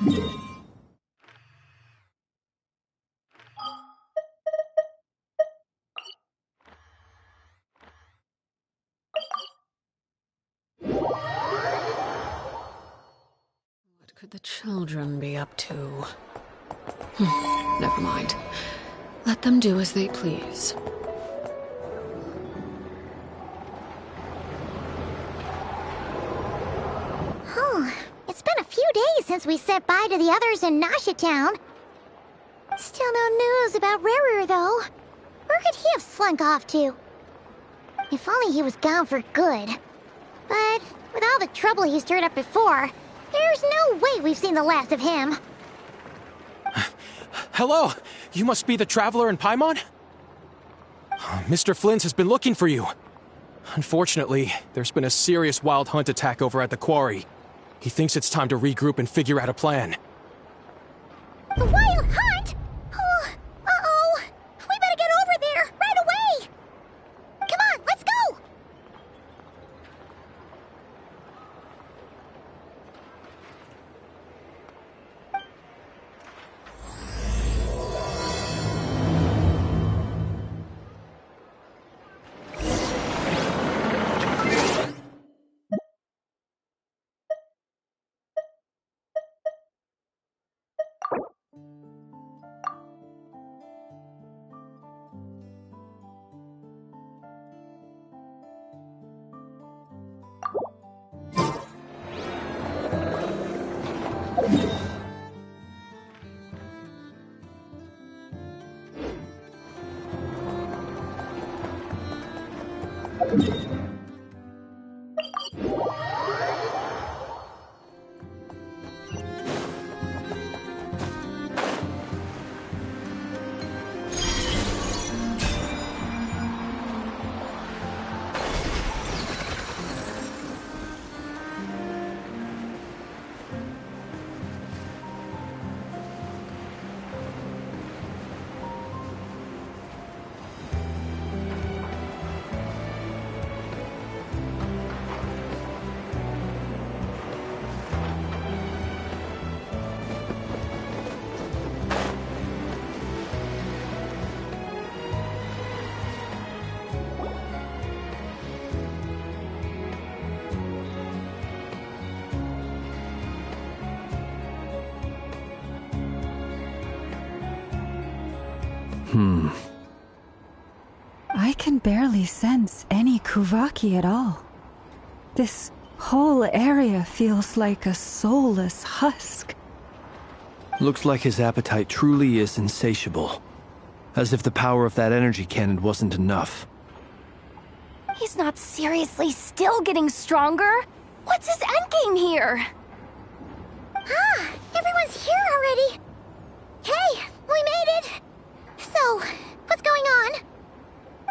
What could the children be up to? Never mind. Let them do as they please. It's been a few days since we said bye to the others in Nasha Town. Still no news about Rarer, though. Where could he have slunk off to? If only he was gone for good. But with all the trouble he stirred up before, there's no way we've seen the last of him. Hello! You must be the traveler in Paimon? Mr. Flint has been looking for you. Unfortunately, there's been a serious wild hunt attack over at the quarry. He thinks it's time to regroup and figure out a plan. The wild hunt? Oh, uh-oh. We better get over there, right away! Come on, let's go! I can barely sense any Kuvaki at all. This whole area feels like a soulless husk. Looks like his appetite truly is insatiable. As if the power of that energy cannon wasn't enough. He's not seriously still getting stronger? What's his endgame here? Everyone's here already. Hey, we made it. So, what's going on?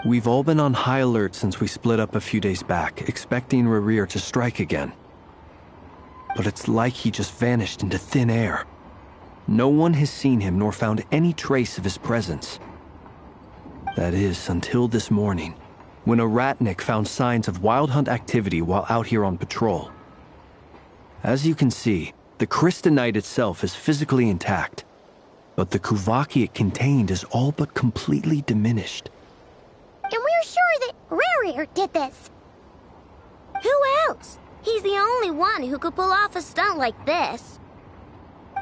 We've all been on high alert since we split up a few days back, expecting Rarir to strike again. But it's like he just vanished into thin air. No one has seen him nor found any trace of his presence. That is, until this morning, when a ratnik found signs of wild hunt activity while out here on patrol. As you can see, the Crystonite itself is physically intact, but the Kuvaki it contained is all but completely diminished. And we're sure that Rarir did this. Who else? He's the only one who could pull off a stunt like this.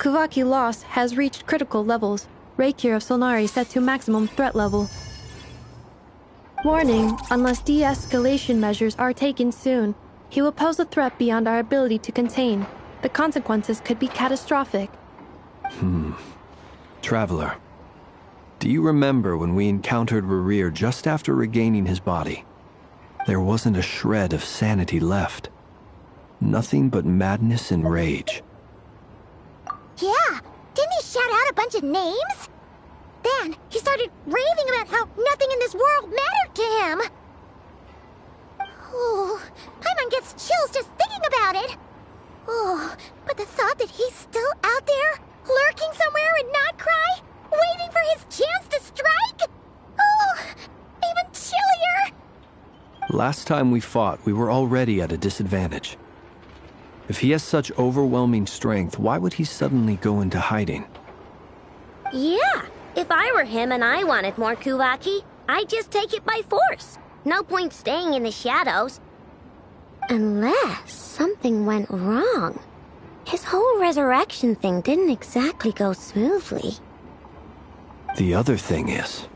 Kuvaki loss has reached critical levels. Reikir of Solnari set to maximum threat level. Warning, unless de-escalation measures are taken soon, he will pose a threat beyond our ability to contain. The consequences could be catastrophic. Traveler, do you remember when we encountered Rarir just after regaining his body? There wasn't a shred of sanity left. Nothing but madness and rage. Yeah, didn't he shout out a bunch of names? Then he started raving about how nothing in this world mattered to him. Oh, Paimon gets chills just thinking about it. Oh, but the thought that he's still out there, lurking somewhere and not cry, waiting for his chance to strike? Oh, even chillier. Last time we fought, we were already at a disadvantage. If he has such overwhelming strength, why would he suddenly go into hiding? Yeah, if I were him and I wanted more Kuvaki, I'd just take it by force. No point staying in the shadows. Unless something went wrong. His whole resurrection thing didn't exactly go smoothly. The other thing is,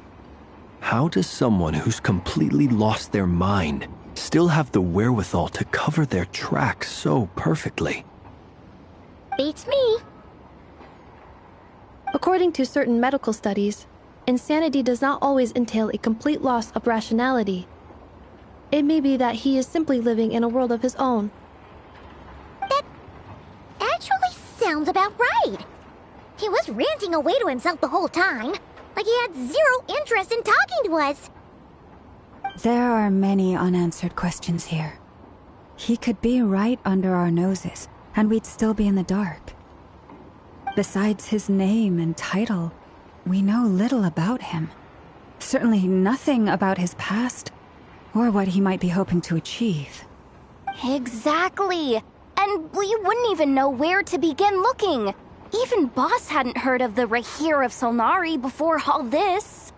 how does someone who's completely lost their mind still have the wherewithal to cover their tracks so perfectly? Beats me. According to certain medical studies, insanity does not always entail a complete loss of rationality. It may be that he is simply living in a world of his own. That actually sounds about right. He was ranting away to himself the whole time, like he had zero interest in talking to us. There are many unanswered questions here. He could be right under our noses, and we'd still be in the dark. Besides his name and title, we know little about him. Certainly nothing about his past, or what he might be hoping to achieve. Exactly. And we wouldn't even know where to begin looking. Even Boss hadn't heard of the Rahir of Solnari before all this.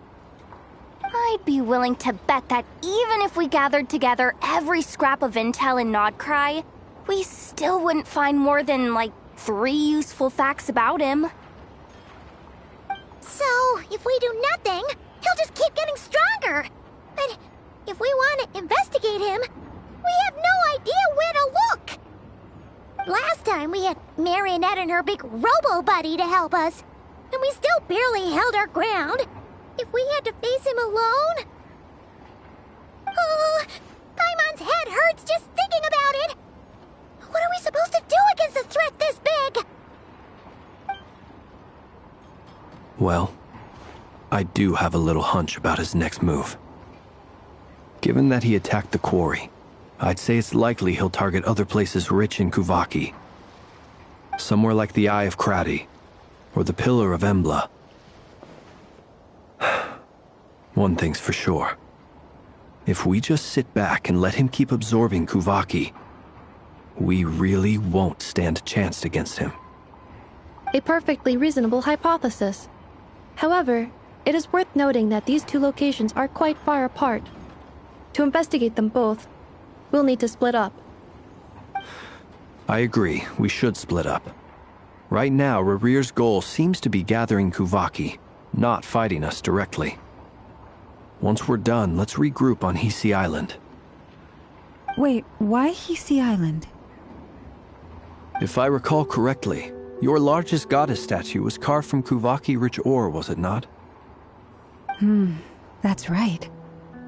I'd be willing to bet that even if we gathered together every scrap of intel in Nodcry, we still wouldn't find more than, like, 3 useful facts about him. So, if we do nothing, he'll just keep getting stronger. But if we want to investigate him, we have no idea where to look. Last time we had Marionette and her big robo-buddy to help us, and we still barely held our ground. If we had to face him alone... Oh, Paimon's head hurts just thinking about it. What are we supposed to do against a threat this big? Well, I do have a little hunch about his next move. Given that he attacked the quarry, I'd say it's likely he'll target other places rich in Kuvaki. Somewhere like the Eye of Krati, or the Pillar of Embla. One thing's for sure. If we just sit back and let him keep absorbing Kuvaki, we really won't stand a chance against him. A perfectly reasonable hypothesis. However, it is worth noting that these 2 locations are quite far apart. To investigate them both, we'll need to split up. I agree, we should split up. Right now, Rarir's goal seems to be gathering Kuvaki, not fighting us directly. Once we're done, let's regroup on Hisi Island. Wait, why Hisi Island? If I recall correctly, your largest goddess statue was carved from Kuvaki-rich ore, was it not? That's right.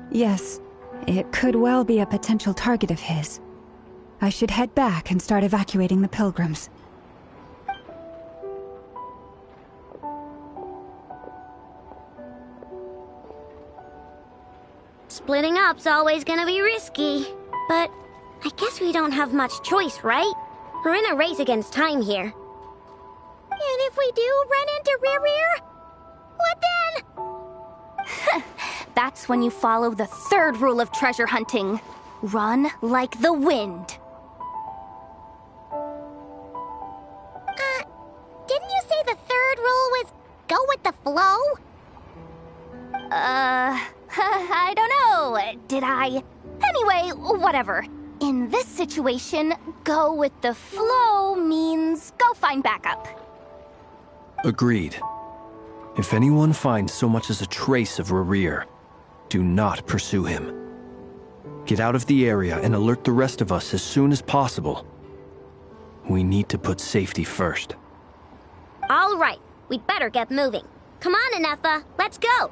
Yes, it could well be a potential target of his. I should head back and start evacuating the pilgrims. Splitting up's always gonna be risky. But I guess we don't have much choice, right? We're in a race against time here. And if we do run into Rarir, what then? That's when you follow the 3rd rule of treasure hunting. Run like the wind. Didn't you say the 3rd rule was go with the flow? I don't know. Did I? Anyway, whatever. In this situation, go with the flow means go find backup. Agreed. If anyone finds so much as a trace of Rarir, do not pursue him. Get out of the area and alert the rest of us as soon as possible. We need to put safety first. All right, we'd better get moving. Come on, Anefa, let's go.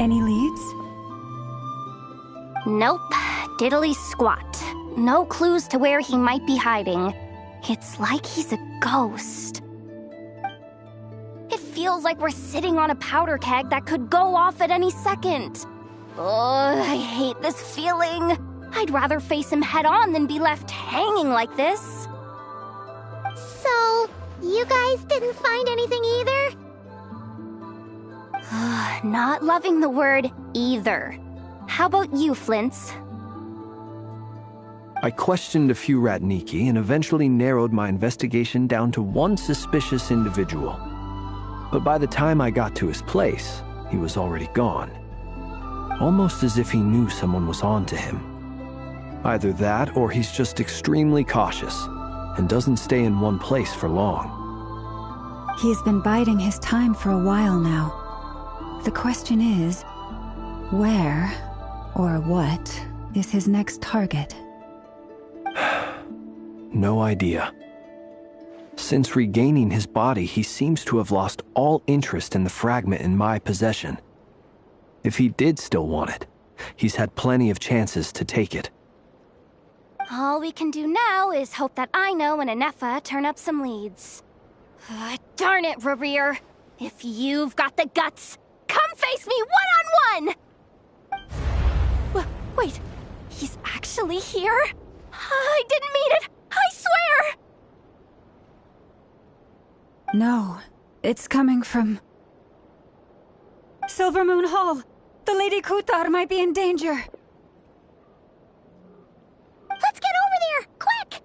Any leads? Nope. Diddly squat. No clues to where he might be hiding. It's like he's a ghost. It feels like we're sitting on a powder keg that could go off at any second. Ugh, I hate this feeling. I'd rather face him head on than be left hanging like this. So, you guys didn't find anything either? Not loving the word either. How about you, Flints? I questioned a few Ratniki and eventually narrowed my investigation down to one suspicious individual. But by the time I got to his place, he was already gone. Almost as if he knew someone was on to him. Either that or he's just extremely cautious and doesn't stay in one place for long. He's been biding his time for a while now. The question is, where or what is his next target? No idea. Since regaining his body, he seems to have lost all interest in the fragment in my possession. If he did still want it, he's had plenty of chances to take it. All we can do now is hope that Aino and Anefa turn up some leads. Darn it, Rarir. If you've got the guts, come face me one-on-one! Wait, he's actually here? I didn't mean it, I swear! No, it's coming from... Silver Moon Hall! The Lady Kutar might be in danger! Let's get over there, quick!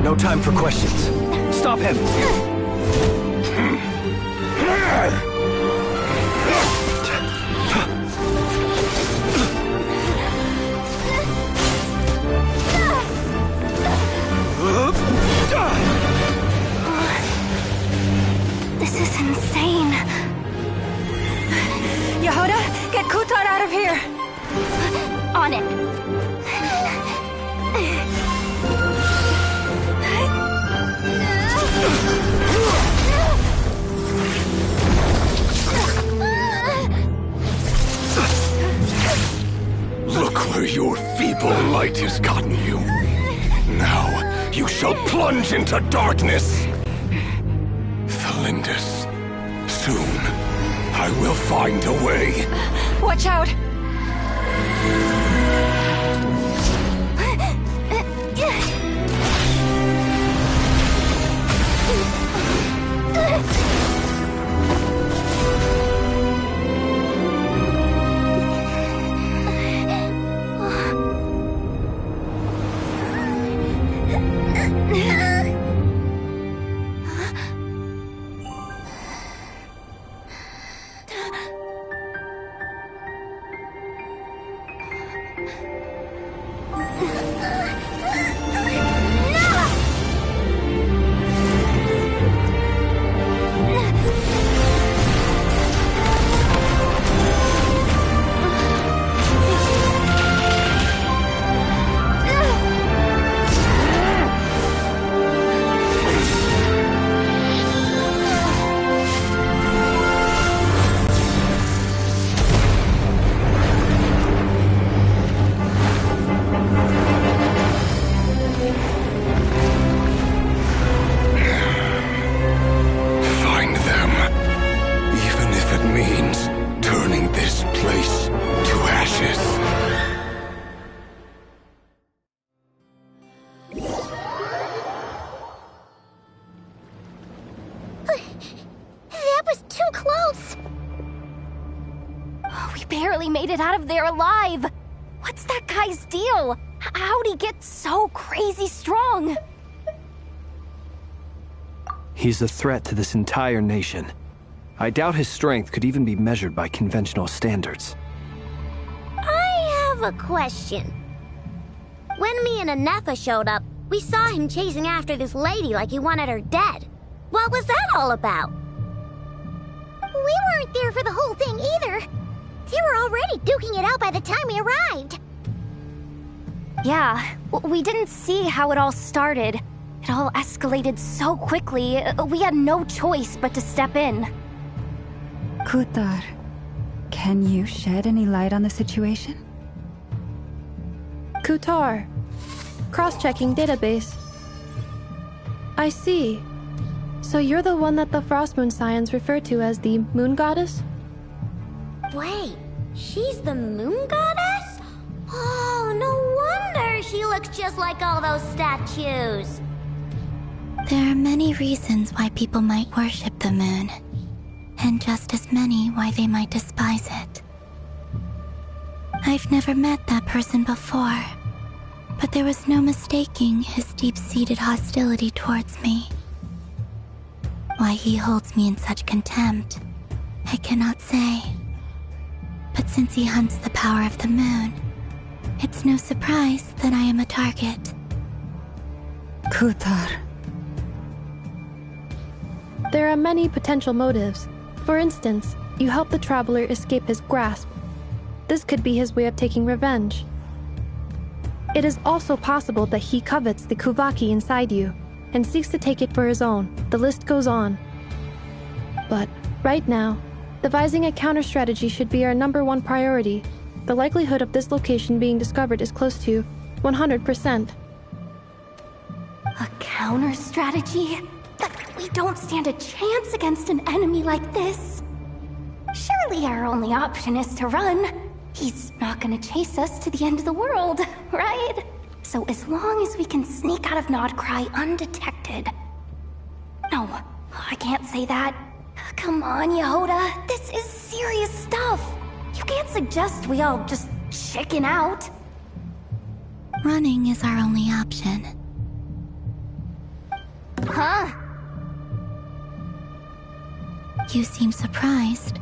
No time for questions. Stop him! This is insane. Yehuda, get Kutar out of here! On it. Look where your feeble light has gotten you. Now, you shall plunge into darkness. Felindus, soon, I will find a way. Watch out! Made it out of there alive. What's that guy's deal? How'd he get so crazy strong? He's a threat to this entire nation. I doubt his strength could even be measured by conventional standards. I have a question. When me and Anefa showed up, we saw him chasing after this lady like he wanted her dead. What was that all about? We weren't there for the whole thing either. They were already duking it out by the time we arrived. Yeah, we didn't see how it all started. It all escalated so quickly, we had no choice but to step in. Kutar, can you shed any light on the situation? Kutar. Cross-checking database. I see. So you're the one that the Frost Moon Scions refer to as the Moon Goddess? Wait, she's the moon goddess? Oh, no wonder she looks just like all those statues. There are many reasons why people might worship the moon, and just as many why they might despise it. I've never met that person before, but there was no mistaking his deep-seated hostility towards me. Why he holds me in such contempt, I cannot say. But since he hunts the power of the moon, it's no surprise that I am a target. Kutar. There are many potential motives. For instance, you help the Traveler escape his grasp. This could be his way of taking revenge. It is also possible that he covets the Kuvaki inside you, and seeks to take it for his own. The list goes on. But, right now, devising a counter-strategy should be our #1 priority. The likelihood of this location being discovered is close to 100%. A counter-strategy? But we don't stand a chance against an enemy like this. Surely our only option is to run. He's not gonna chase us to the end of the world, right? So as long as we can sneak out of Nodcry undetected. No, I can't say that. Come on, Yehoda, this is serious stuff. You can't suggest we all just chicken out. Running is our only option. Huh? You seem surprised,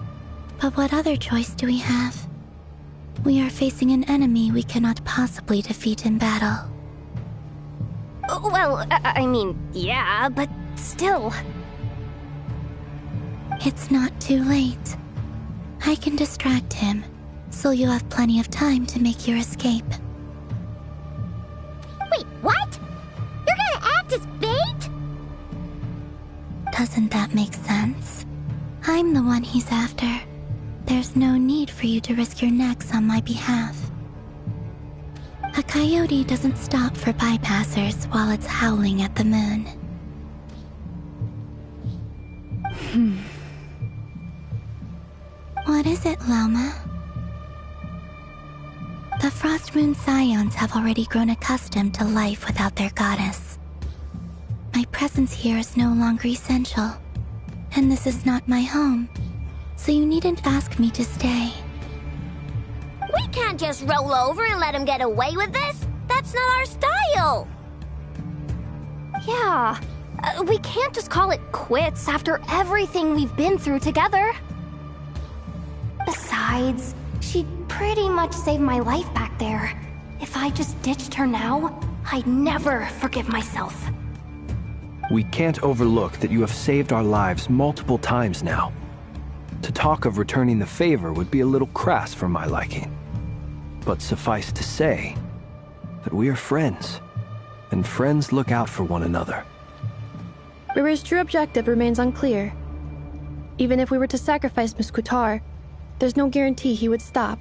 but what other choice do we have? We are facing an enemy we cannot possibly defeat in battle. Well, I mean, yeah, but still. It's not too late. I can distract him, so you'll have plenty of time to make your escape. Wait, what? You're gonna act as bait? Doesn't that make sense? I'm the one he's after. There's no need for you to risk your necks on my behalf. A coyote doesn't stop for bypassers while it's howling at the moon. What is it, Loma? The Frost Moon Scions have already grown accustomed to life without their goddess. My presence here is no longer essential, and this is not my home, so you needn't ask me to stay. We can't just roll over and let him get away with this. That's not our style. Yeah, we can't just call it quits after everything we've been through together. Besides, she'd pretty much saved my life back there. If I just ditched her now, I'd never forgive myself. We can't overlook that you have saved our lives multiple times now. To talk of returning the favor would be a little crass for my liking. But suffice to say that we are friends, and friends look out for one another. Riri's true objective remains unclear. Even if we were to sacrifice Miss Kutar, there's no guarantee he would stop.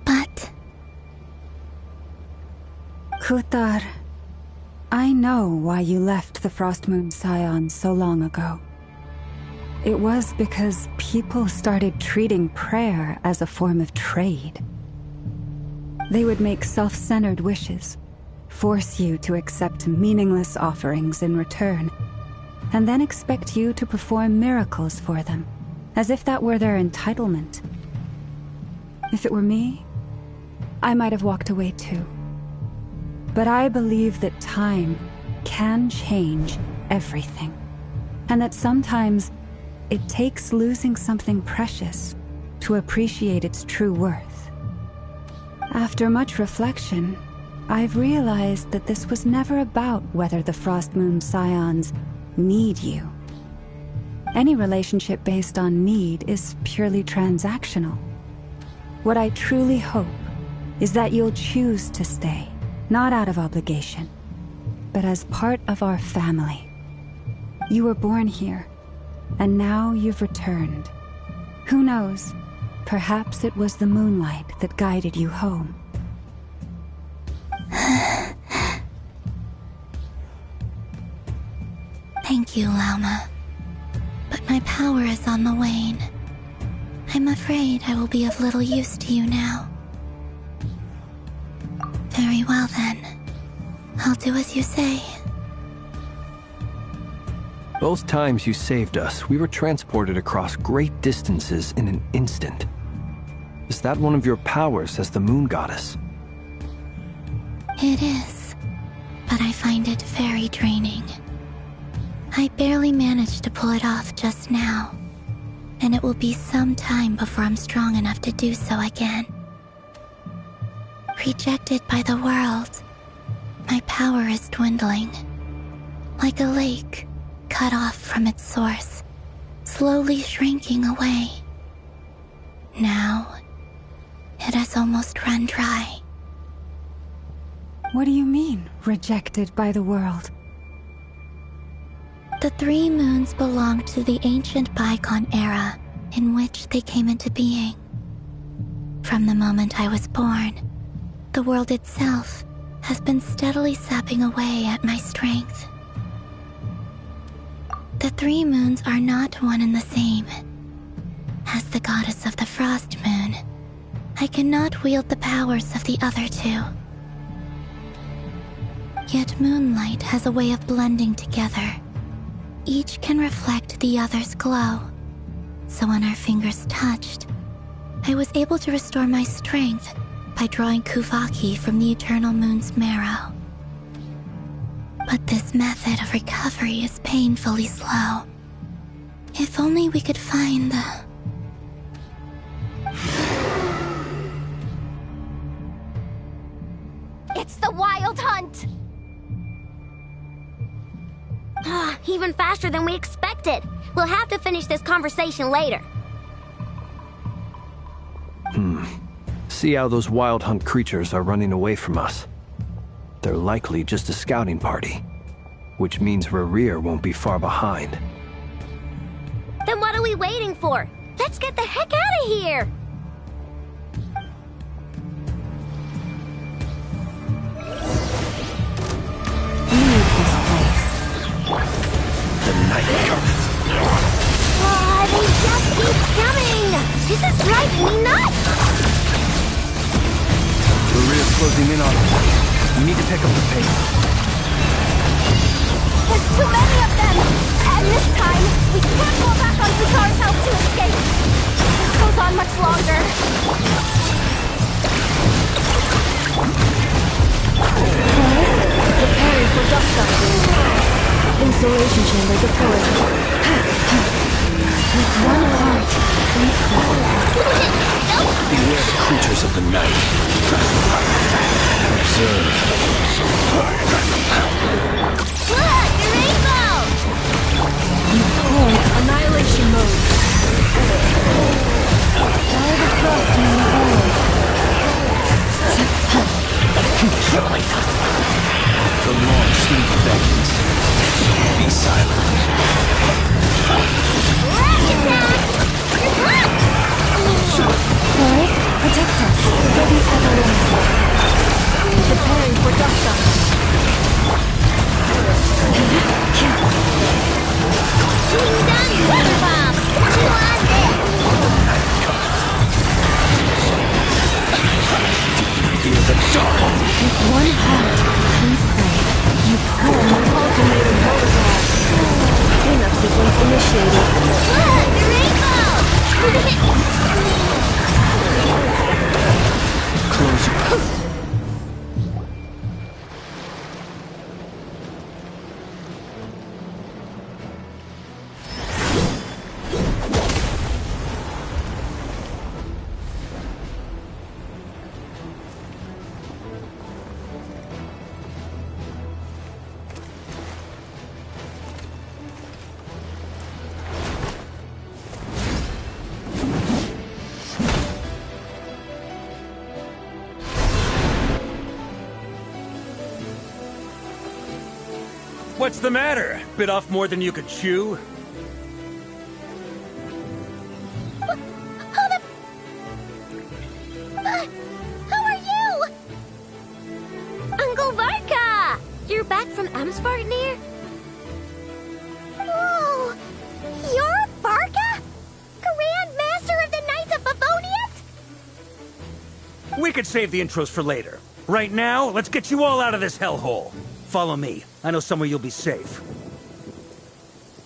But... Kutar, I know why you left the Frost Moon Scions so long ago. It was because people started treating prayer as a form of trade. They would make self-centered wishes, force you to accept meaningless offerings in return, and then expect you to perform miracles for them, as if that were their entitlement. If it were me, I might have walked away too. But I believe that time can change everything. And that sometimes it takes losing something precious to appreciate its true worth. After much reflection, I've realized that this was never about whether the Frost Moon Scions need you. Any relationship based on need is purely transactional. What I truly hope is that you'll choose to stay, not out of obligation, but as part of our family. You were born here, and now you've returned. Who knows? Perhaps it was the moonlight that guided you home. Thank you, Lauma. But my power is on the wane. I'm afraid I will be of little use to you now. Very well then. I'll do as you say. Both times you saved us, we were transported across great distances in an instant. Is that one of your powers as the Moon Goddess? It is, but I find it very draining. I barely managed to pull it off just now, and it will be some time before I'm strong enough to do so again. Rejected by the world, my power is dwindling. Like a lake, cut off from its source, slowly shrinking away. Now, it has almost run dry. What do you mean, rejected by the world? The 3 moons belonged to the ancient bygone era in which they came into being. From the moment I was born, the world itself has been steadily sapping away at my strength. The 3 moons are not one and the same. As the goddess of the Frost Moon, I cannot wield the powers of the other 2. Yet moonlight has a way of blending together. Each can reflect the other's glow. So when our fingers touched, I was able to restore my strength by drawing Kuvaki from the eternal moon's marrow. But this method of recovery is painfully slow. If only we could find the... It's the Wild Hunt! Even faster than we expected. We'll have to finish this conversation later. See how those Wild Hunt creatures are running away from us. They're likely just a scouting party, which means Rerir won't be far behind. Then what are we waiting for? Let's get the heck out of here! We need this place. The night comes. They just keep coming! This is driving me nuts! Rerir's closing in on us. We need to pick up the pace. There's too many of them! And this time, we can't fall back on Zatar's help to escape! This goes on much longer. Preparing for dust up. Installation chamber deployed. With one heart, we crawl. Beware the creatures of the night. Observe. Look! The rainbow! Deployed annihilation mode. Dive across to the world. The long sleep of vengeance. Be silent. Forest, protect us. Ready avalanche. Preparing for dust up. Shooting down water bombs! Two on deck! Feel the dark. With one heart, we pray. You pull alternating protocol. Cleanup sequence initiated. Look! The rainbow! closer. What's the matter? Bit off more than you could chew? Who are you? Uncle Varka! You're back from Amsvartnir? Whoa! You're Varka? Grand Master of the Knights of Favonius? We could save the intros for later. Right now, let's get you all out of this hellhole. Follow me. I know somewhere you'll be safe.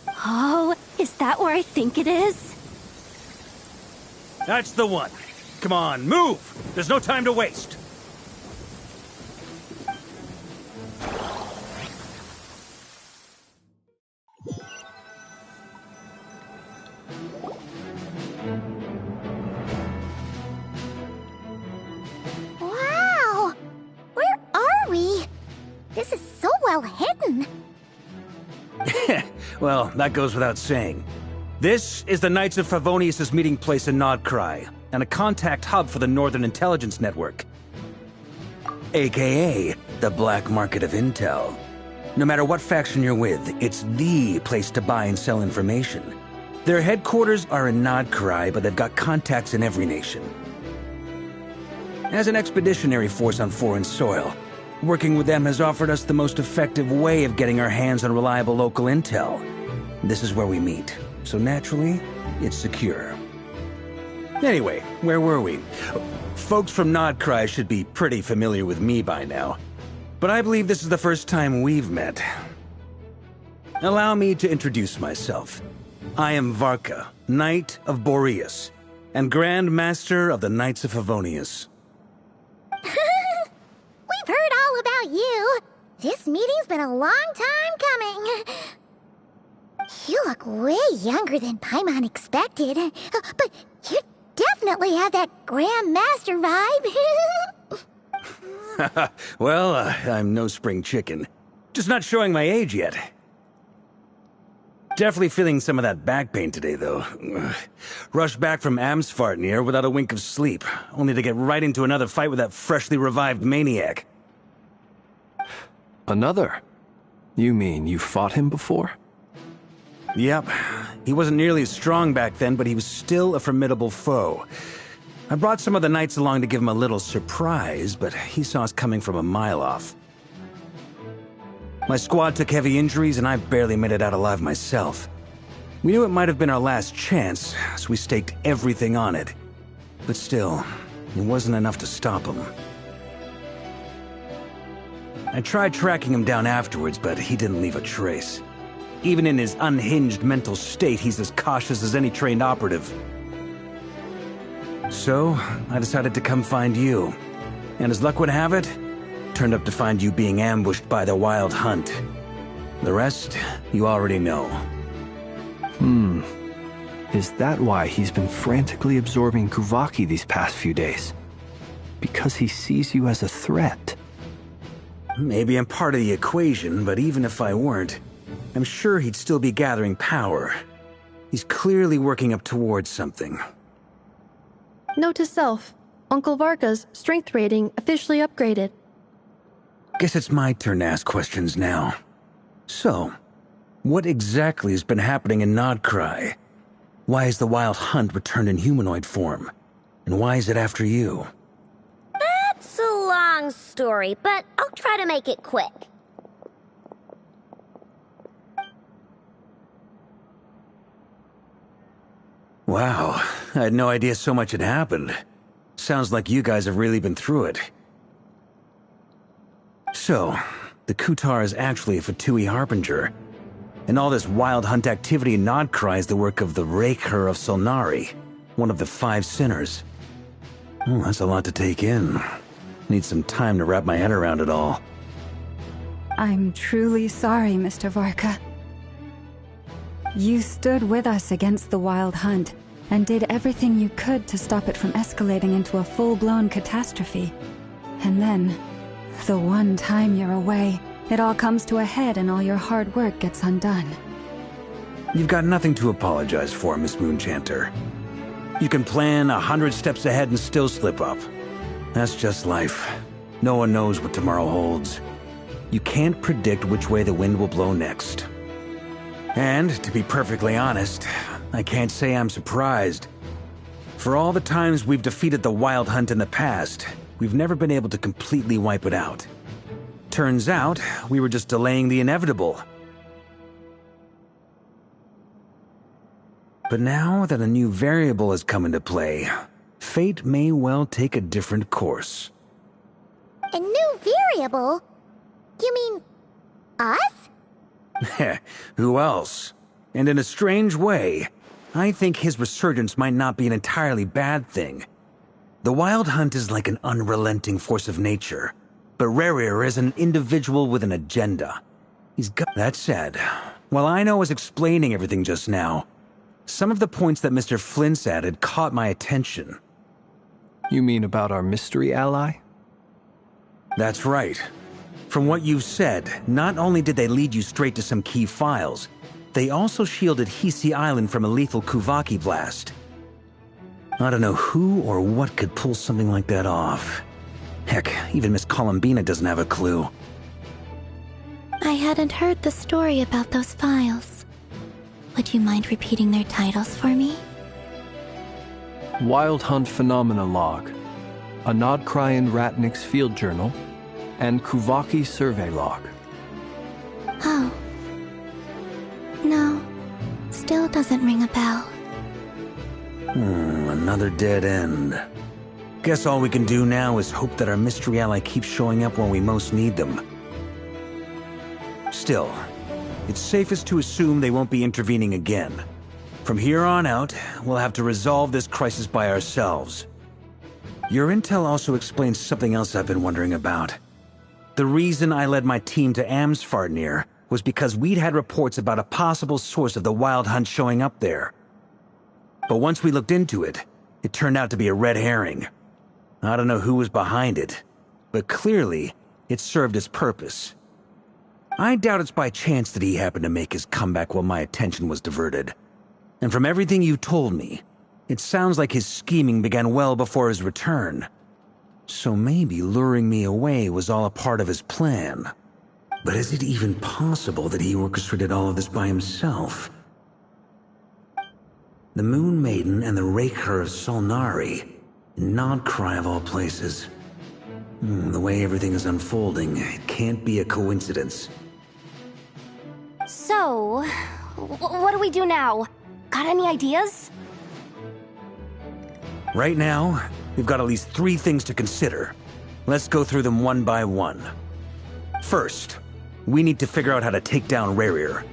Oh, is that where I think it is? That's the one. Come on, move! There's no time to waste. Wow! Where are we? This is so well hidden. Well, that goes without saying. This is the Knights of Favonius' meeting place in Nodcry, and a contact hub for the Northern Intelligence Network. AKA, the black market of intel. No matter what faction you're with, it's the place to buy and sell information. Their headquarters are in Nodcry, but they've got contacts in every nation. As an expeditionary force on foreign soil, working with them has offered us the most effective way of getting our hands on reliable local intel. This is where we meet, so naturally, it's secure. Anyway, where were we? Folks from Nodcry should be pretty familiar with me by now, but I believe this is the first time we've met. Allow me to introduce myself. I am Varka, Knight of Boreas, and Grand Master of the Knights of Favonius. We've heard all about you. This meeting's been a long time coming. You look way younger than Paimon expected, but you definitely have that Grand Master vibe. Well, I'm no spring chicken. Just not showing my age yet. Definitely feeling some of that back pain today, though. Rushed back from Amsvartnir without a wink of sleep, only to get right into another fight with that freshly revived maniac. Another? You mean you fought him before? Yep. He wasn't nearly as strong back then, but he was still a formidable foe. I brought some of the knights along to give him a little surprise, but he saw us coming from a mile off. My squad took heavy injuries, and I barely made it out alive myself. We knew it might have been our last chance, so we staked everything on it. But still, it wasn't enough to stop him. I tried tracking him down afterwards, but he didn't leave a trace. Even in his unhinged mental state, he's as cautious as any trained operative. So, I decided to come find you. And as luck would have it, turned up to find you being ambushed by the Wild Hunt. The rest, you already know. Is that why he's been frantically absorbing Kuvaki these past few days? Because he sees you as a threat? Maybe I'm part of the equation, but even if I weren't, I'm sure he'd still be gathering power. He's clearly working up towards something. Note to self, Uncle Varka's strength rating officially upgraded. Guess it's my turn to ask questions now. So, what exactly has been happening in Nodcry? Why is the Wild Hunt returned in humanoid form? And why is it after you? That's a long story, but I'll try to make it quick. Wow, I had no idea so much had happened. Sounds like you guys have really been through it. So, the Kutar is actually a Fatui Harbinger, and all this Wild Hunt activity in Nodcry is the work of the Raker of Solnari, one of the 5 sinners. Oh, that's a lot to take in. Need some time to wrap my head around it all. I'm truly sorry, Mr. Varka. You stood with us against the Wild Hunt, and did everything you could to stop it from escalating into a full-blown catastrophe. And then, the one time you're away, it all comes to a head and all your hard work gets undone. You've got nothing to apologize for, Miss Moonchanter. You can plan 100 steps ahead and still slip up. That's just life. No one knows what tomorrow holds. You can't predict which way the wind will blow next. And, to be perfectly honest, I can't say I'm surprised. For all the times we've defeated the Wild Hunt in the past, we've never been able to completely wipe it out. Turns out, we were just delaying the inevitable. But now that a new variable has come into play, fate may well take a different course. A new variable? You mean... us? Who else? And in a strange way, I think his resurgence might not be an entirely bad thing. The Wild Hunt is like an unrelenting force of nature, but Rerir is an individual with an agenda. He's got... That said, while I was explaining everything just now, some of the points that Mr. Flint's added caught my attention. You mean about our mystery ally? That's right. From what you've said, not only did they lead you straight to some key files, they also shielded Hisi Island from a lethal Kuvaki blast. I don't know who or what could pull something like that off. Heck, even Miss Columbina doesn't have a clue. I hadn't heard the story about those files. Would you mind repeating their titles for me? Wild Hunt Phenomena Log, a Nodkryan Ratnik's Field Journal, and Kuvaki Survey Log. Oh. No. Still doesn't ring a bell. Another dead end. Guess all we can do now is hope that our mystery ally keeps showing up when we most need them. Still, it's safest to assume they won't be intervening again. From here on out, we'll have to resolve this crisis by ourselves. Your intel also explains something else I've been wondering about. The reason I led my team to Amsfarnir was because we'd had reports about a possible source of the Wild Hunt showing up there. But once we looked into it, it turned out to be a red herring. I don't know who was behind it, but clearly, it served its purpose. I doubt it's by chance that he happened to make his comeback while my attention was diverted. And from everything you told me, it sounds like his scheming began well before his return. So maybe luring me away was all a part of his plan. But is it even possible that he orchestrated all of this by himself? The Moon Maiden and the Raker of Solnari. Nodcry of all places. The way everything is unfolding, it can't be a coincidence. So, what do we do now? Got any ideas? Right now, we've got at least 3 things to consider. Let's go through them one by one. First, we need to figure out how to take down Rerir.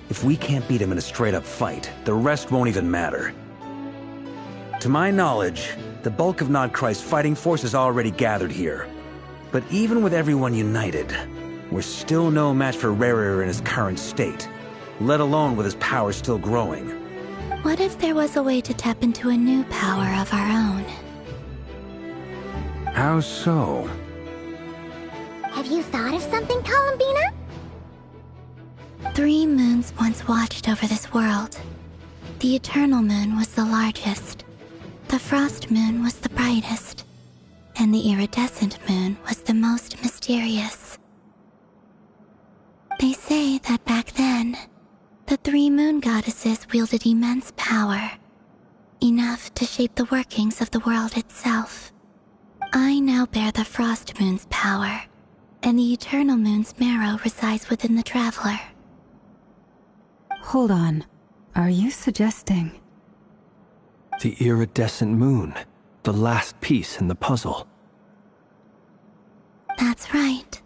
If we can't beat him in a straight-up fight, the rest won't even matter. To my knowledge, the bulk of Nodcry's fighting force is already gathered here. But even with everyone united, we're still no match for Rerir in his current state, let alone with his power still growing. What if there was a way to tap into a new power of our own? How so? Have you thought of something, Columbina? 3 moons once watched over this world. The Eternal Moon was the largest. The Frost Moon was the brightest. And the Iridescent Moon was the most mysterious. They say that back then, the 3 moon goddesses wielded immense power, enough to shape the workings of the world itself. I now bear the Frost Moon's power, and the Eternal Moon's marrow resides within the Traveler. Hold on. Are you suggesting... The Iridescent Moon, the last piece in the puzzle. That's right.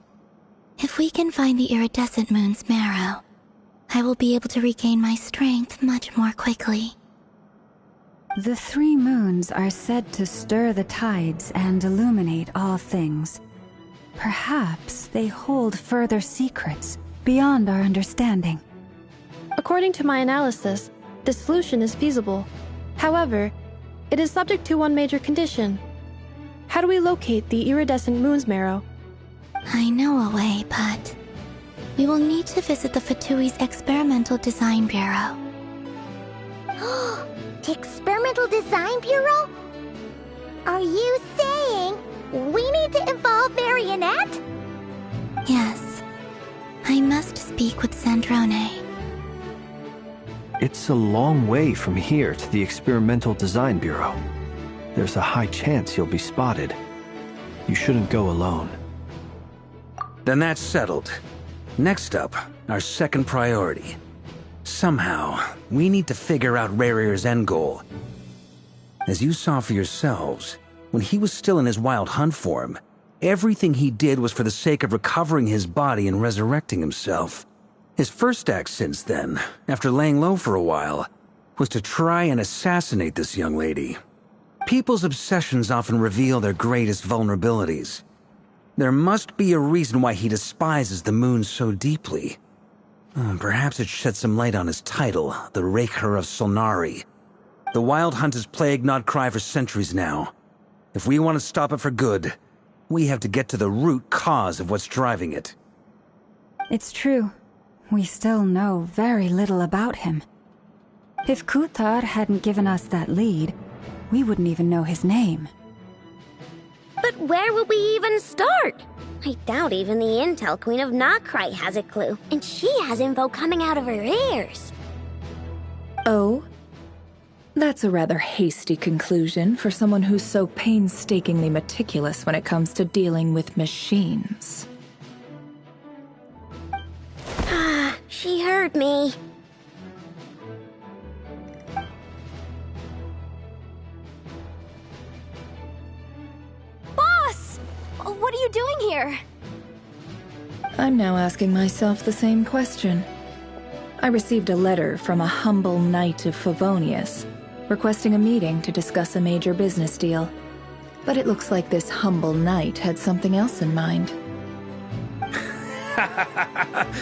If we can find the Iridescent Moon's marrow, I will be able to regain my strength much more quickly. The 3 moons are said to stir the tides and illuminate all things. Perhaps they hold further secrets beyond our understanding. According to my analysis, this solution is feasible. However, it is subject to one major condition. How do we locate the iridescent moon's marrow? I know a way, but we will need to visit the Fatui's Experimental Design Bureau. The Experimental Design Bureau? Are you saying we need to involve Marionette? Yes. I must speak with Sandrone. It's a long way from here to the Experimental Design Bureau. There's a high chance you'll be spotted. You shouldn't go alone. Then that's settled. Next up, our second priority. Somehow, we need to figure out Rarir's end goal. As you saw for yourselves, when he was still in his wild hunt form, everything he did was for the sake of recovering his body and resurrecting himself. His first act since then, after laying low for a while, was to try and assassinate this young lady. People's obsessions often reveal their greatest vulnerabilities. There must be a reason why he despises the moon so deeply. Perhaps it sheds some light on his title, the Raker of Solnari. The Wild Hunt has plagued Nodcry for centuries now. If we want to stop it for good, we have to get to the root cause of what's driving it. It's true. We still know very little about him. If Kuthar hadn't given us that lead, we wouldn't even know his name. But where would we even start? I doubt even the Intel Queen of Nodcry has a clue, and she has info coming out of her ears. Oh? That's a rather hasty conclusion for someone who's so painstakingly meticulous when it comes to dealing with machines. She heard me. Boss! What are you doing here? I'm now asking myself the same question. I received a letter from a humble knight of Favonius, requesting a meeting to discuss a major business deal. But it looks like this humble knight had something else in mind.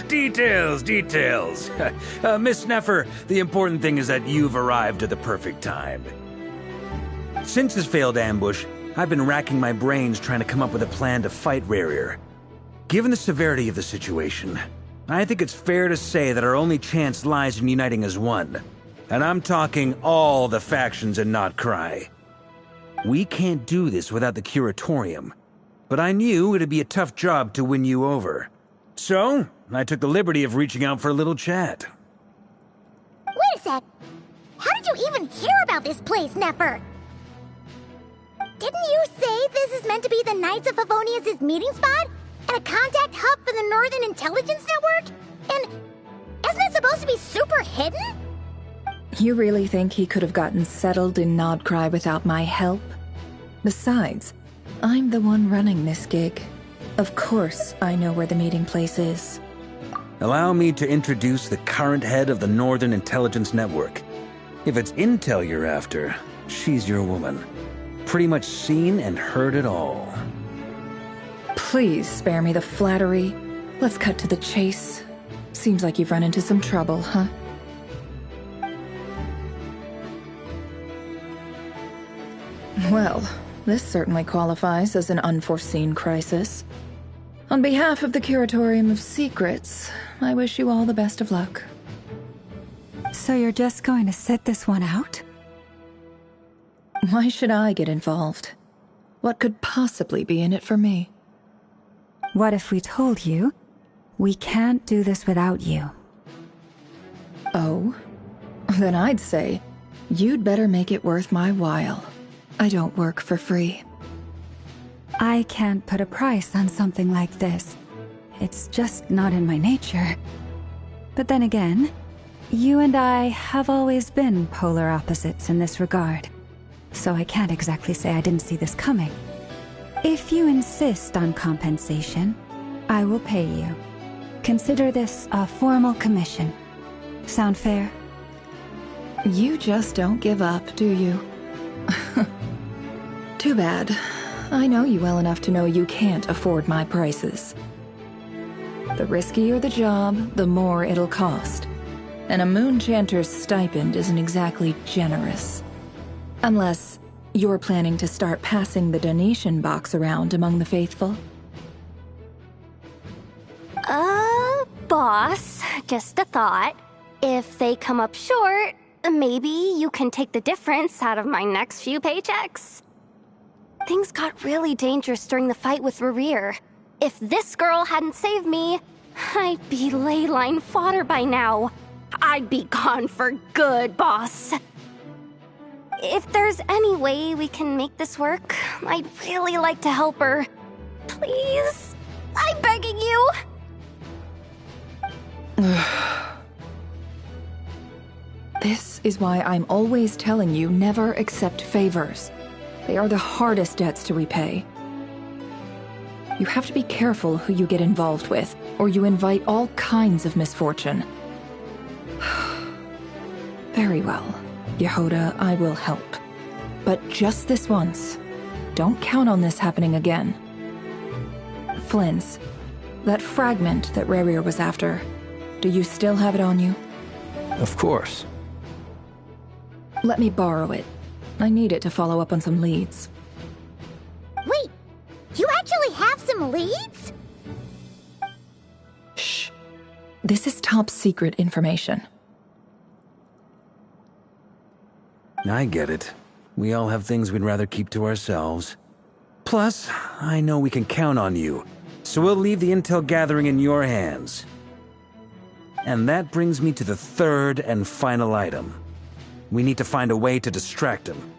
Details. Miss Neffer, the important thing is that you've arrived at the perfect time. Since his failed ambush, I've been racking my brains trying to come up with a plan to fight Rarir. Given the severity of the situation, I think it's fair to say that our only chance lies in uniting as one. And I'm talking all the factions in Nodcry. We can't do this without the Curatorium, but I knew it'd be a tough job to win you over. So, I took the liberty of reaching out for a little chat. Wait a sec. How did you even hear about this place, Neffer? Didn't you say this is meant to be the Knights of Favonius' meeting spot? And a contact hub for the Northern Intelligence Network? And isn't it supposed to be super hidden? You really think he could have gotten settled in Nodcry without my help? Besides, I'm the one running this gig. Of course I know where the meeting place is. Allow me to introduce the current head of the Northern Intelligence Network. If it's intel you're after, she's your woman. Pretty much seen and heard it all. Please spare me the flattery. Let's cut to the chase. Seems like you've run into some trouble, huh? Well, this certainly qualifies as an unforeseen crisis. On behalf of the Curatorium of Secrets, I wish you all the best of luck. So you're just going to sit this one out? Why should I get involved? What could possibly be in it for me? What if we told you we can't do this without you? Oh? Then I'd say you'd better make it worth my while. I don't work for free. I can't put a price on something like this. It's just not in my nature. But then again, you and I have always been polar opposites in this regard. So I can't exactly say I didn't see this coming. If you insist on compensation, I will pay you. Consider this a formal commission. Sound fair? You just don't give up, do you? Too bad. I know you well enough to know you can't afford my prices. The riskier the job, the more it'll cost. And a moon chanter's stipend isn't exactly generous. Unless you're planning to start passing the donation box around among the faithful. Boss, just a thought. If they come up short, maybe you can take the difference out of my next few paychecks. Things got really dangerous during the fight with Rerir. If this girl hadn't saved me, I'd be ley line fodder by now. I'd be gone for good, boss. If there's any way we can make this work, I'd really like to help her. Please? I'm begging you. This is why I'm always telling you never accept favors. They are the hardest debts to repay. You have to be careful who you get involved with, or you invite all kinds of misfortune. Very well, Yehoda, I will help. But just this once. Don't count on this happening again. Flynn's, that fragment that Rerir was after, do you still have it on you? Of course. Let me borrow it. I need it to follow up on some leads. Wait, you actually have some leads? Shh. This is top secret information. I get it. We all have things we'd rather keep to ourselves. Plus, I know we can count on you, so we'll leave the intel gathering in your hands. And that brings me to the third and final item. We need to find a way to distract him.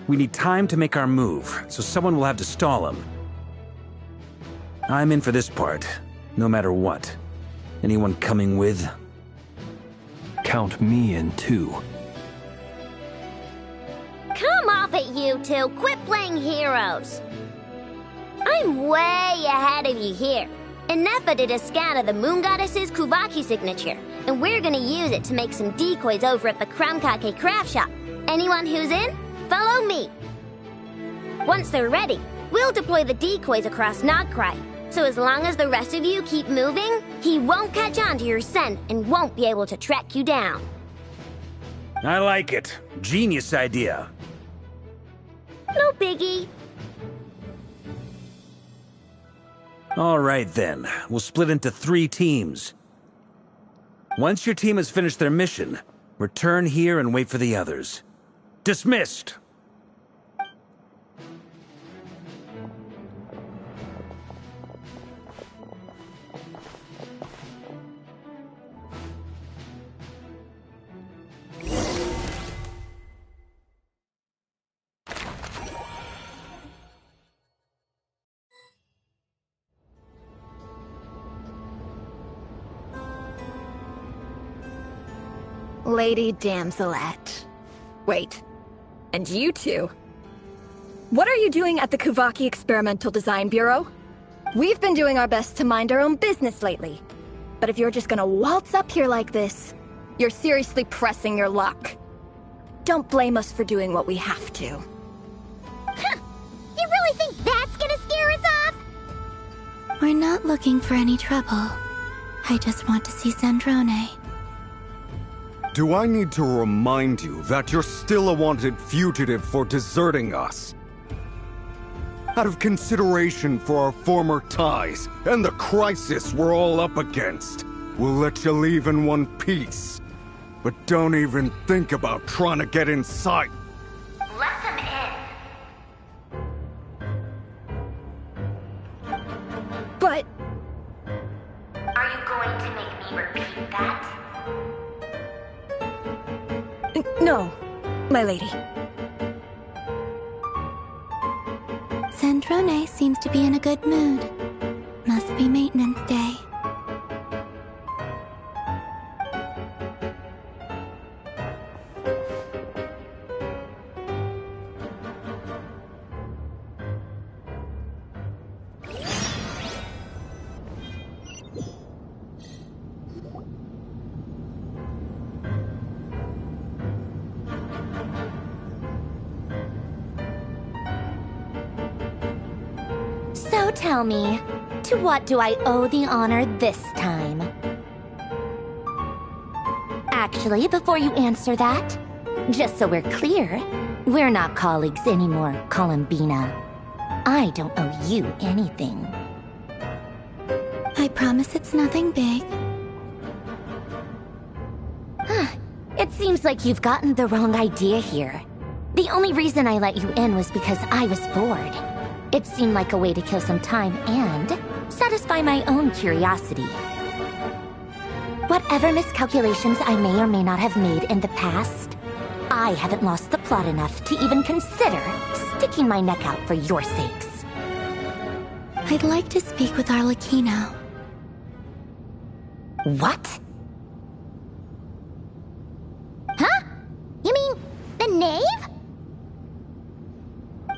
We need time to make our move, so someone will have to stall him. I'm in for this part, no matter what. Anyone coming with? Count me in too. Come off it, you two. Quit playing heroes. I'm way ahead of you here. Inepha did a scan of the Moon Goddess's Kuvaki signature, and we're gonna use it to make some decoys over at the Krumkake craft shop. Anyone who's in, follow me. Once they're ready, we'll deploy the decoys across Nagkrai. So as long as the rest of you keep moving, he won't catch on to your scent and won't be able to track you down. I like it. Genius idea. No biggie. All right then, we'll split into 3 teams. Once your team has finished their mission, return here and wait for the others. Dismissed! Lady Damselette. Wait, and you two? What are you doing at the Kuvaki Experimental Design Bureau? We've been doing our best to mind our own business lately. But if you're just gonna waltz up here like this, you're seriously pressing your luck. Don't blame us for doing what we have to. Huh. You really think that's gonna scare us off? We're not looking for any trouble. I just want to see Zandrone. Do I need to remind you that you're still a wanted fugitive for deserting us? Out of consideration for our former ties and the crisis we're all up against, we'll let you leave in one piece. But don't even think about trying to get inside. Let them in. But... Are you going to make me repeat that? No, my lady. Zandrone seems to be in a good mood. Must be maintenance day. So tell me, to what do I owe the honor this time? Actually, before you answer that, just so we're clear, we're not colleagues anymore, Columbina. I don't owe you anything. I promise it's nothing big. It seems like you've gotten the wrong idea here. The only reason I let you in was because I was bored. It seemed like a way to kill some time and satisfy my own curiosity. Whatever miscalculations I may or may not have made in the past, I haven't lost the plot enough to even consider sticking my neck out for your sakes. I'd like to speak with Arlecchino. What? Huh? You mean the knave?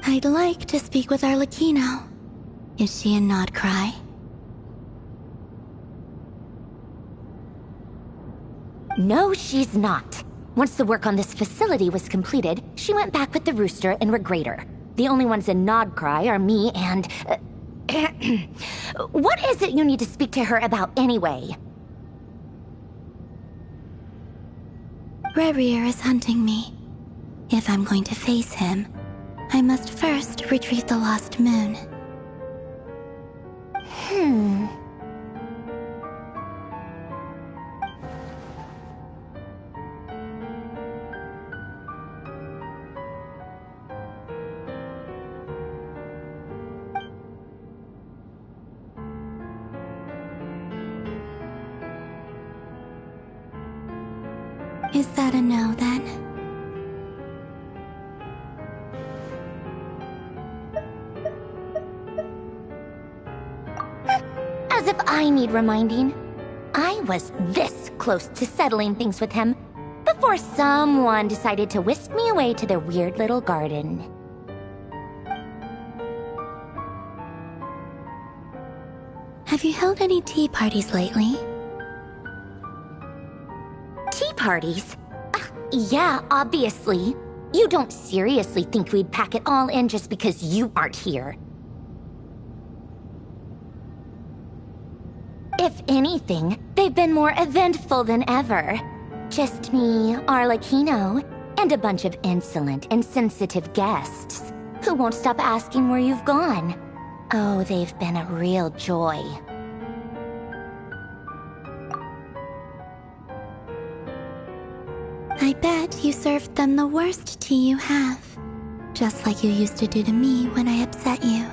I'd like to speak with Arlecchino. Is she in Nodcry? No, she's not. Once the work on this facility was completed, she went back with the Rooster and Regrator. The only ones in Nodcry are me and... What is it you need to speak to her about anyway? Rerir is hunting me. If I'm going to face him, I must first retrieve the lost moon. Is that a no, then? As if I need reminding. I was this close to settling things with him before someone decided to whisk me away to their weird little garden. Have you held any tea parties lately? Tea parties? Yeah, obviously. You don't seriously think we'd pack it all in just because you aren't here. If anything, they've been more eventful than ever. Just me, Arlecchino, and a bunch of insolent, insensitive guests who won't stop asking where you've gone. Oh, they've been a real joy. I bet you served them the worst tea you have. Just like you used to do to me when I upset you.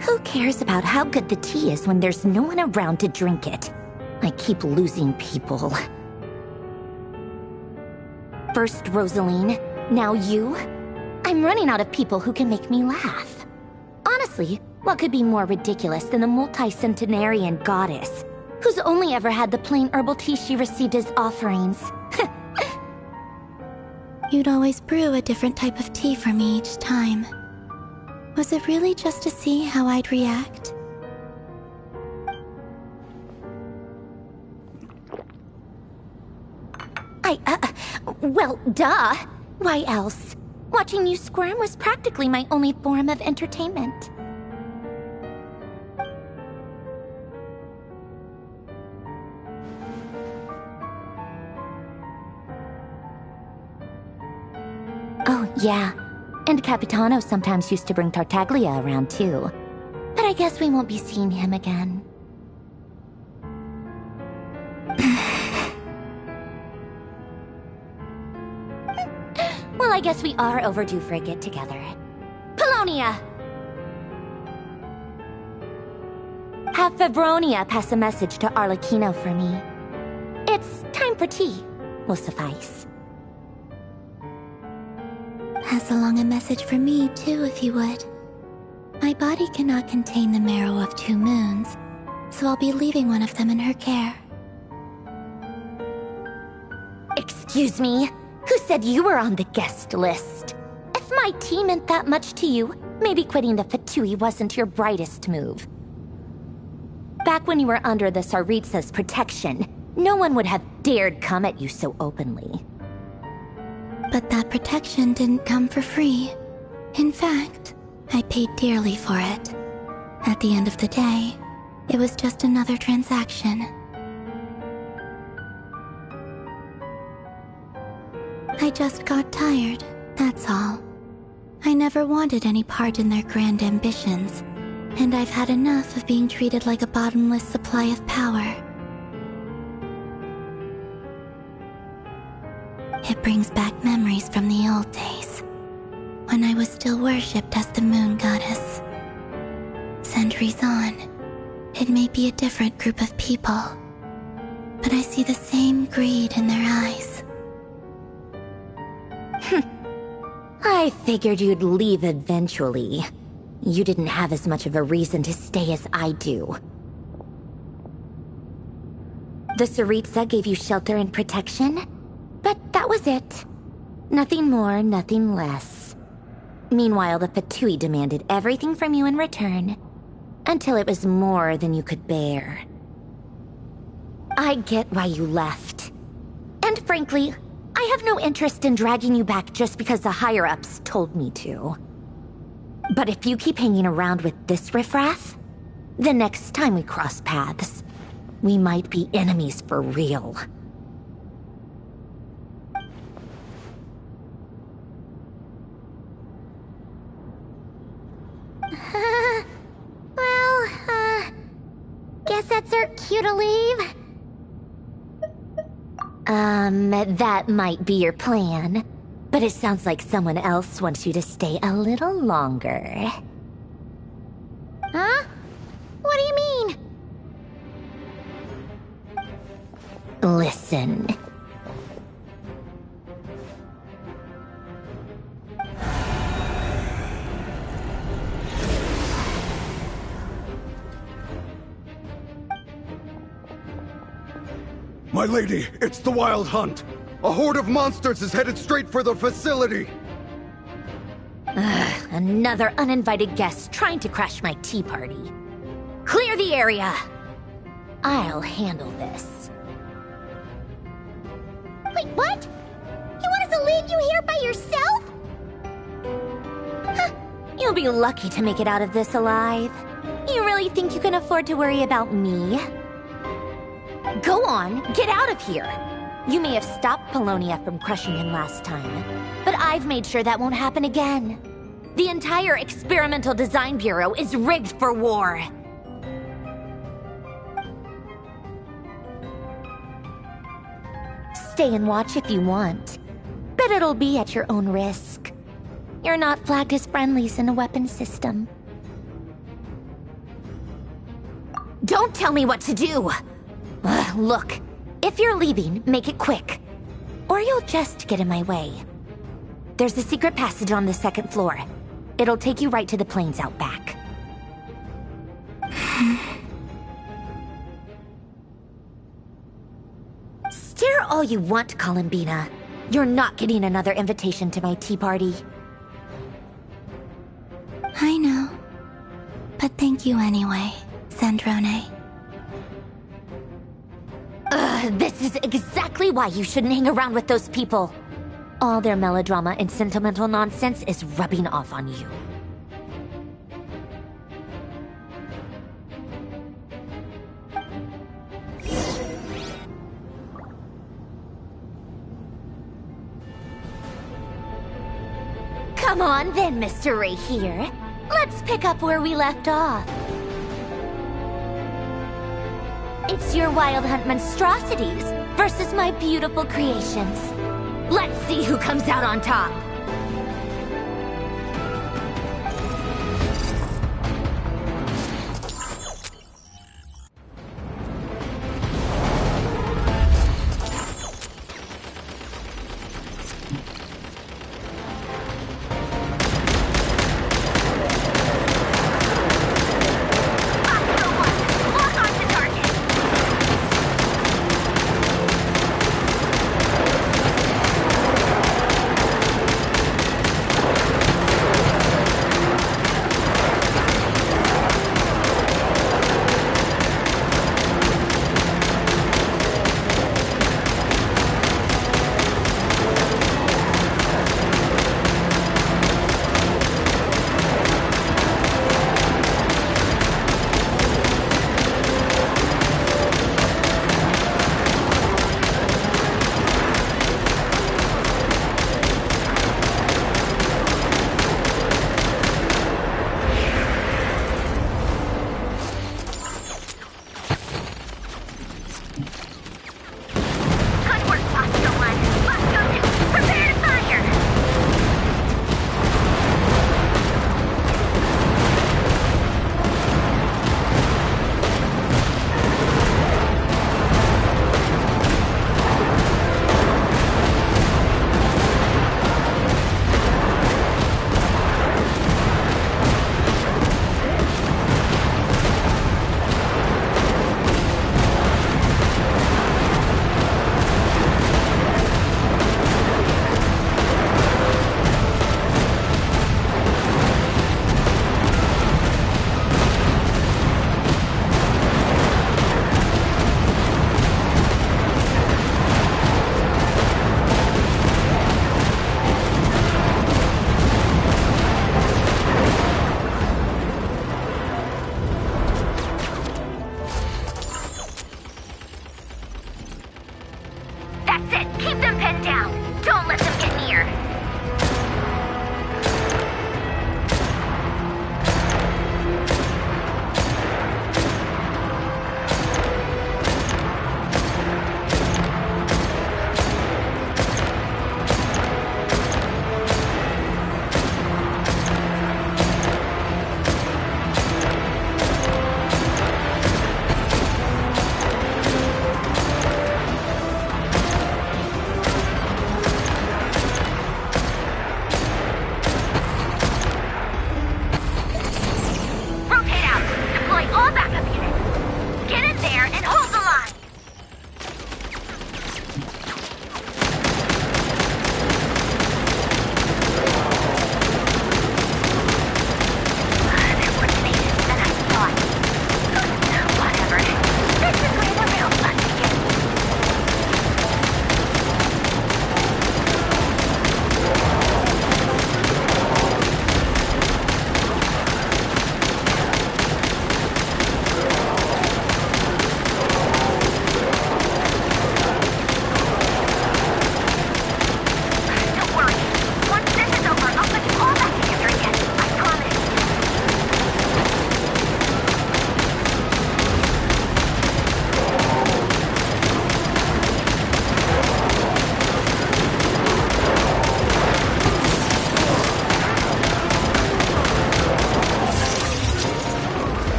Who cares about how good the tea is when there's no one around to drink it? I keep losing people. First Rosaline, now you? I'm running out of people who can make me laugh. Honestly, what could be more ridiculous than the multi-centenarian goddess, who's only ever had the plain herbal tea she received as offerings? You'd always brew a different type of tea for me each time. Was it really just to see how I'd react? Well, duh. Why else? Watching you squirm was practically my only form of entertainment. Oh, yeah. And Capitano sometimes used to bring Tartaglia around, too. But I guess we won't be seeing him again. Well, I guess we are overdue for a get-together. Polonia! Have Fevronia pass a message to Arlecchino for me. It's time for tea. Will suffice. Pass along a message for me, too, if you would. My body cannot contain the marrow of 2 moons, so I'll be leaving one of them in her care. Excuse me? Who said you were on the guest list? If my tea meant that much to you, maybe quitting the Fatui wasn't your brightest move. Back when you were under the Tsaritsa's protection, no one would have dared come at you so openly. But that protection didn't come for free. In fact, I paid dearly for it. At the end of the day, it was just another transaction. I just got tired, that's all. I never wanted any part in their grand ambitions, and I've had enough of being treated like a bottomless supply of power. It brings back memories from the old days, when I was still worshipped as the moon goddess. Centuries on, it may be a different group of people, but I see the same greed in their eyes. I figured you'd leave eventually. You didn't have as much of a reason to stay as I do. The Tsaritsa gave you shelter and protection, but that was it. Nothing more, nothing less. Meanwhile, the Fatui demanded everything from you in return, until it was more than you could bear. I get why you left. And frankly, I have no interest in dragging you back just because the higher-ups told me to. But if you keep hanging around with this riffraff, the next time we cross paths, we might be enemies for real. Guess that's our cue to leave. That might be your plan. But it sounds like someone else wants you to stay a little longer. Huh? What do you mean? Listen. My lady, it's the Wild Hunt. A horde of monsters is headed straight for the facility. Another uninvited guest trying to crash my tea party. Clear the area. I'll handle this. Wait, what? You want us to leave you here by yourself? Huh. You'll be lucky to make it out of this alive. You really think you can afford to worry about me? Go on, get out of here. You may have stopped Polonia from crushing him last time, but I've made sure that won't happen again. The entire Experimental Design Bureau is rigged for war. Stay and watch if you want, but it'll be at your own risk. You're not flagged as friendlies in the weapons system. Don't tell me what to do! Look, if you're leaving, make it quick. Or you'll just get in my way. There's a secret passage on the second floor. It'll take you right to the plains out back. Stare all you want, Columbina. You're not getting another invitation to my tea party. I know. But thank you anyway, Sandrone. This is exactly why you shouldn't hang around with those people. All their melodrama and sentimental nonsense is rubbing off on you. Come on then, Mr. Ray here. Let's pick up where we left off. It's your Wild Hunt monstrosities versus my beautiful creations. Let's see who comes out on top.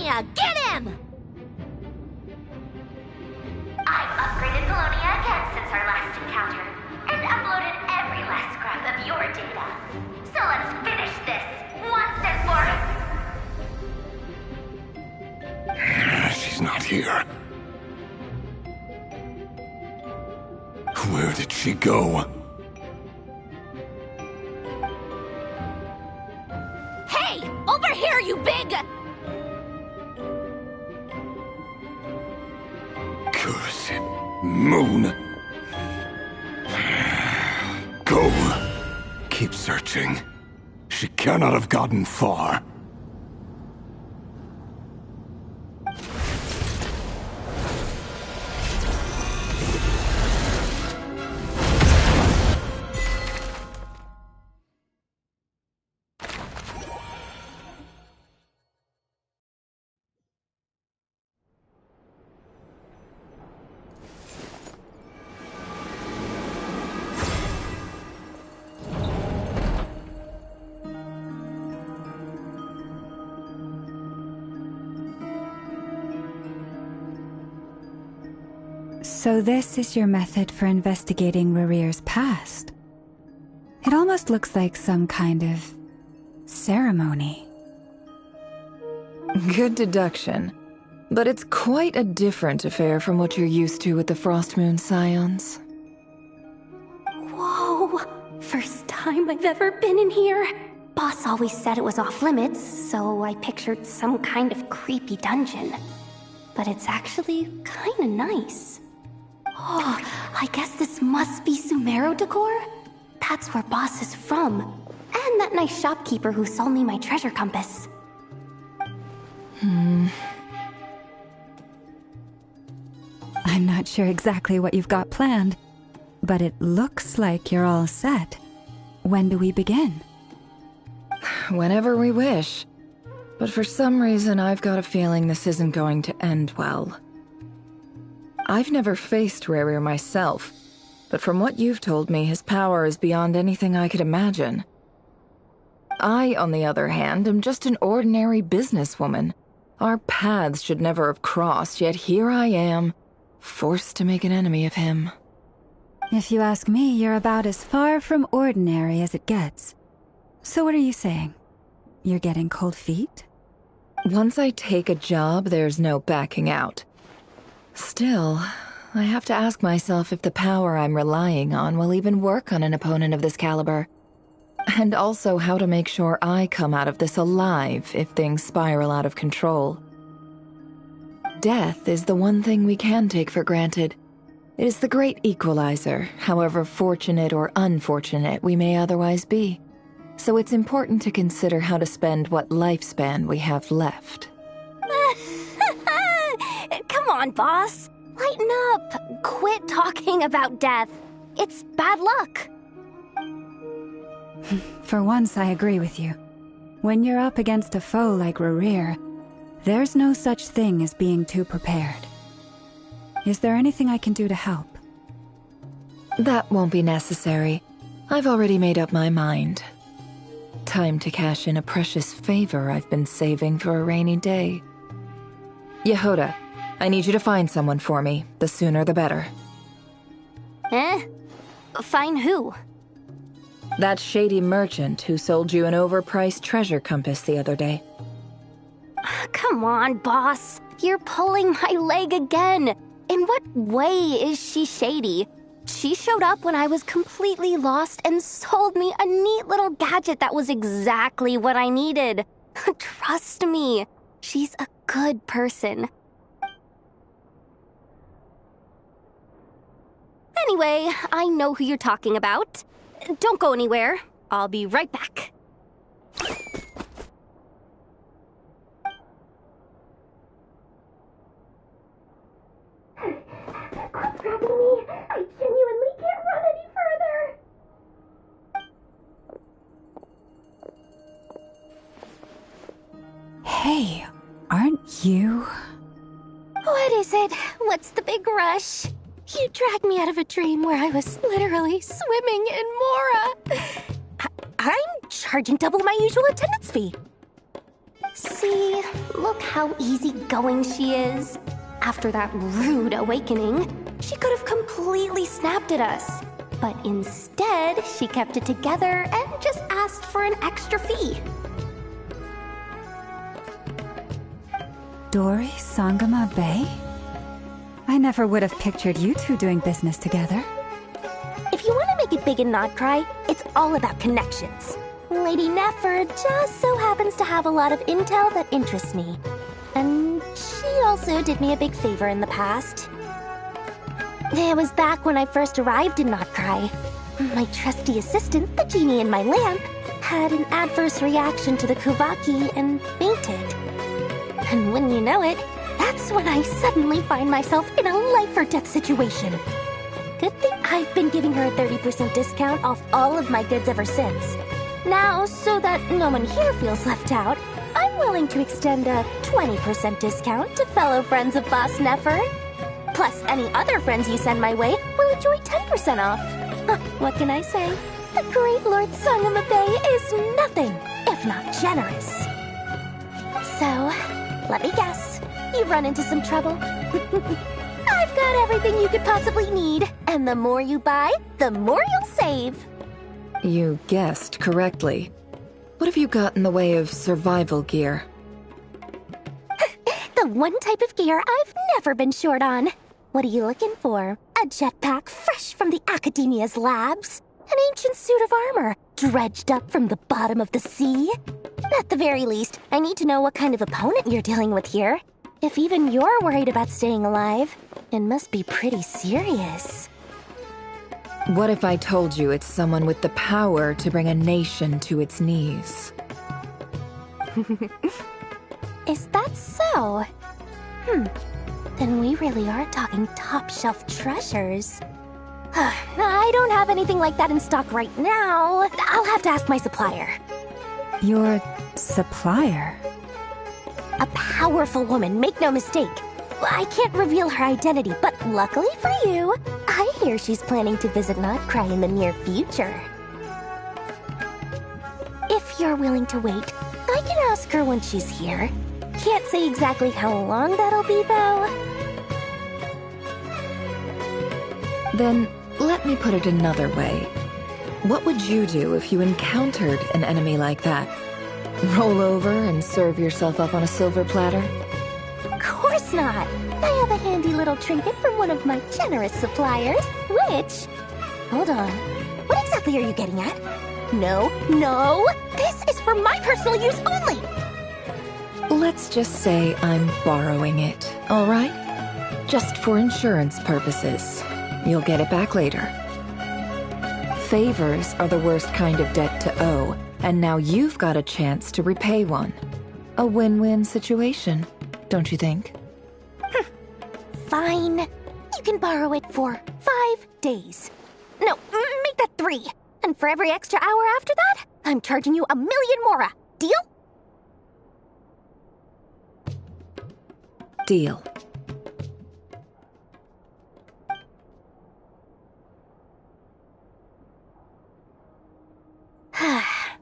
Polonia, get him! I've upgraded Polonia again since our last encounter, and uploaded every last scrap of your data. So let's finish this, once and for... She's not here. Where did she go? Hey! Over here, you big... Curse it, Moon. Go. Keep searching. She cannot have gotten far. So this is your method for investigating Rarir's past? It almost looks like some kind of ceremony. Good deduction. But it's quite a different affair from what you're used to with the Frostmoon Scions. Whoa! First time I've ever been in here. Boss always said it was off limits, so I pictured some kind of creepy dungeon. But it's actually kinda nice. Oh, I guess this must be Sumero decor? That's where Boss is from. And that nice shopkeeper who sold me my treasure compass. I'm not sure exactly what you've got planned, but it looks like you're all set. When do we begin? Whenever we wish. But for some reason, I've got a feeling this isn't going to end well. I've never faced Rarir myself, but from what you've told me, his power is beyond anything I could imagine. I, on the other hand, am just an ordinary businesswoman. Our paths should never have crossed, yet here I am, forced to make an enemy of him. If you ask me, you're about as far from ordinary as it gets. So what are you saying? You're getting cold feet? Once I take a job, there's no backing out. Still, I have to ask myself if the power I'm relying on will even work on an opponent of this caliber. And also how to make sure I come out of this alive if things spiral out of control. Death is the one thing we can take for granted. It is the great equalizer, however fortunate or unfortunate we may otherwise be. So it's important to consider how to spend what lifespan we have left. Come on, boss. Lighten up. Quit talking about death. It's bad luck. For once, I agree with you. When you're up against a foe like Rarir, there's no such thing as being too prepared. Is there anything I can do to help? That won't be necessary. I've already made up my mind. Time to cash in a precious favor I've been saving for a rainy day. Yehoda, I need you to find someone for me. The sooner the better. Find who? That shady merchant who sold you an overpriced treasure compass the other day. Come on, boss. You're pulling my leg again. In what way is she shady? She showed up when I was completely lost and sold me a neat little gadget that was exactly what I needed. Trust me, she's a good person. Anyway, I know who you're talking about. Don't go anywhere. I'll be right back. Quit grabbing me. I genuinely can't run any further. Hey, aren't you? What is it? What's the big rush? You dragged me out of a dream where I was literally swimming in Mora. I'm charging double my usual attendance fee. See, look how easygoing she is. After that rude awakening, she could have completely snapped at us. But instead, she kept it together and just asked for an extra fee. Dori, Sangama, Bay? I never would have pictured you two doing business together. If you want to make it big and not cry, it's all about connections. Lady Nefer just so happens to have a lot of intel that interests me. And she also did me a big favor in the past. It was back when I first arrived in Not Cry. My trusty assistant, the genie in my lamp, had an adverse reaction to the Kuvaki and fainted. And wouldn't you know it, that's when I suddenly find myself in a life-or-death situation. Good thing I've been giving her a 30% discount off all of my goods ever since. Now, so that no one here feels left out, I'm willing to extend a 20% discount to fellow friends of Boss Nefer. Plus, any other friends you send my way will enjoy 10% off. What can I say? The great Lord Sangama Bay is nothing if not generous. So, let me guess. You've run into some trouble? I've got everything you could possibly need. And the more you buy, the more you'll save. You guessed correctly. What have you got in the way of survival gear? The one type of gear I've never been short on. What are you looking for? A jetpack fresh from the Academia's labs? An ancient suit of armor dredged up from the bottom of the sea? At the very least, I need to know what kind of opponent you're dealing with here. If even you're worried about staying alive, it must be pretty serious. What if I told you it's someone with the power to bring a nation to its knees? Is that so? Then we really are talking top-shelf treasures. I don't have anything like that in stock right now. I'll have to ask my supplier. Your supplier? A powerful woman, make no mistake. I can't reveal her identity, but luckily for you, I hear she's planning to visit Not Cry in the near future. If you're willing to wait, I can ask her when she's here. Can't say exactly how long that'll be, though. Then, let me put it another way. What would you do if you encountered an enemy like that? Roll over and serve yourself up on a silver platter? Of course not! I have a handy little trinket from one of my generous suppliers, which... Hold on. What exactly are you getting at? No, no! This is for my personal use only! Let's just say I'm borrowing it, all right? Just for insurance purposes. You'll get it back later. Favors are the worst kind of debt to owe, and now you've got a chance to repay one. A win-win situation, don't you think? Fine. You can borrow it for 5 days. No, make that 3. And for every extra hour after that, I'm charging you 1,000,000 mora. Deal? Deal.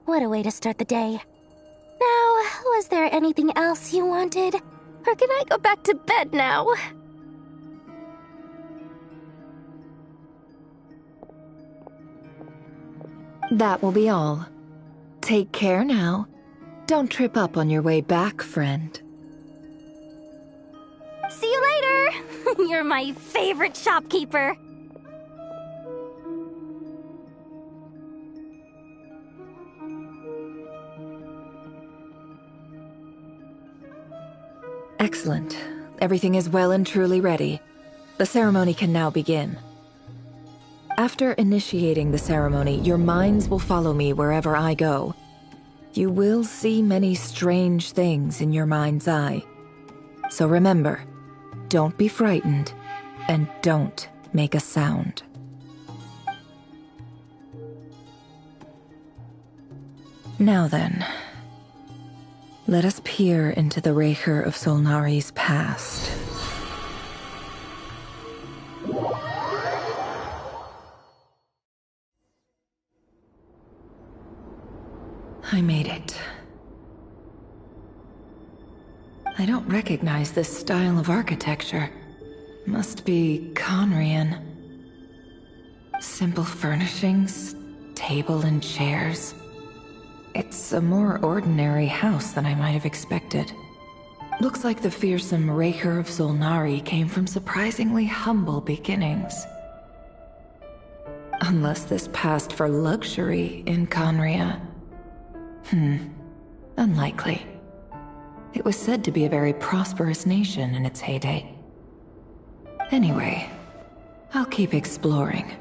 What a way to start the day. Now, was there anything else you wanted? Or can I go back to bed now? That will be all. Take care now. Don't trip up on your way back, friend. See you later! You're my favorite shopkeeper. Excellent. Everything is well and truly ready. The ceremony can now begin. After initiating the ceremony, your minds will follow me wherever I go. You will see many strange things in your mind's eye. So remember, don't be frightened, and don't make a sound. Now then, let us peer into the Raker of Solnari's past. I made it. I don't recognize this style of architecture. Must be Conrian. Simple furnishings, table and chairs. It's a more ordinary house than I might have expected. Looks like the fearsome Raker of Solnari came from surprisingly humble beginnings. Unless this passed for luxury in Conria. Unlikely. It was said to be a very prosperous nation in its heyday. Anyway, I'll keep exploring.